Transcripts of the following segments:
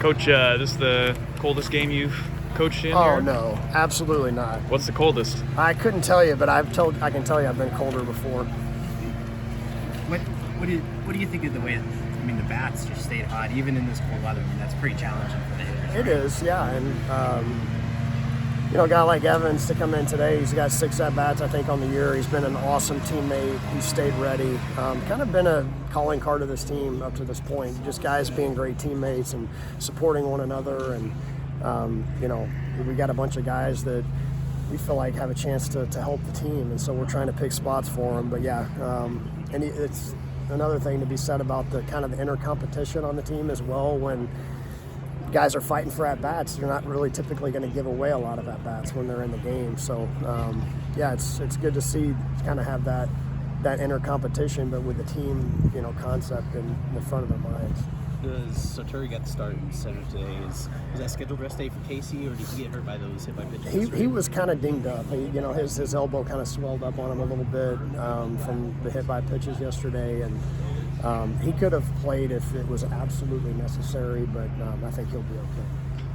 Coach, this is the coldest game you've coached in Oh, here? no, absolutely not. What's the coldest? I couldn't tell you, but I can tell you I've been colder before. What do you think of the way? I mean, the bats just stayed hot even in this cold weather. I mean, that's pretty challenging for the hitters. It is, yeah, and a guy like Evans to come in today, he's got 6 at-bats, I think, on the year. He's been an awesome teammate. He's stayed ready. Kind of been a calling card of this team up to this point. Just guys being great teammates and supporting one another. And, we got a bunch of guys that we feel like have a chance to help the team. And so we're trying to pick spots for them. But, yeah, and it's another thing to be said about the kind of the inner competition on the team as well. When guys are fighting for at-bats, you're not really typically going to give away a lot of at-bats when they're in the game. So, it's good to see kind of have that inner competition, but with the team, concept in the front of their minds. Soteri got the start in center today. Is that scheduled rest day for Casey, or did he get hurt by those hit by pitches? He was kind of dinged up. His elbow kind of swelled up on him a little bit from the hit by pitches yesterday, and he could have played if it was absolutely necessary, but I think he'll be okay.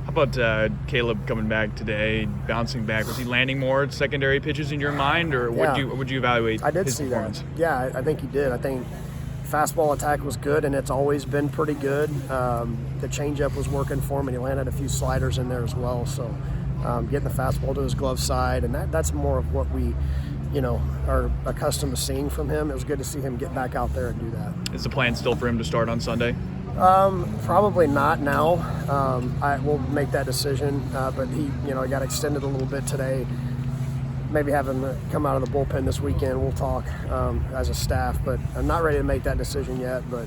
How about Caleb coming back today, bouncing back? Was he landing more secondary pitches in your mind, or Yeah. would you evaluate I did his see performance? that. Yeah, I think he did. I think fastball attack was good, and it's always been pretty good. The changeup was working for him, and he landed a few sliders in there as well. So getting the fastball to his glove side, and that's more of what we are accustomed to seeing from him. It was good to see him get back out there and do that. Is the plan still for him to start on Sunday? Probably not now. I will make that decision, but he got extended a little bit today. Maybe have him come out of the bullpen this weekend. We'll talk as a staff, but I'm not ready to make that decision yet. But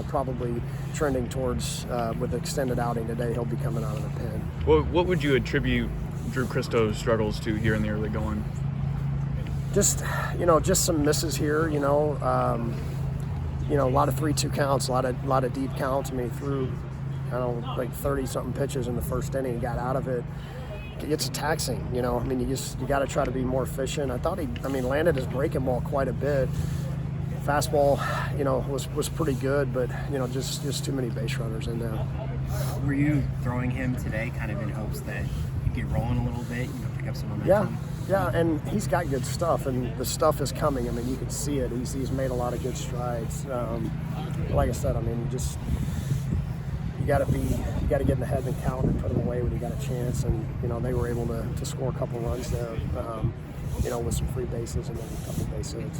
probably trending towards with the extended outing today, he'll be coming out of the pen. What would you attribute Drew Christo's struggles to here in the early going? Just some misses here. A lot of 3-2 counts, a lot of deep counts. I mean, threw like 30-something pitches in the first inning and got out of it. It's taxing, I mean, you got to try to be more efficient. I thought he landed his breaking ball quite a bit. Fastball, was pretty good, but just too many base runners in there. Were you throwing him today kind of in hopes that he'd get rolling a little bit, pick up some momentum? Yeah, and he's got good stuff, and the stuff is coming. I mean, you can see it. He's made a lot of good strides. Like I said, you got to get in the head and count and put them away when you got a chance. And they were able to score a couple runs there, with some free bases and then a couple base hits.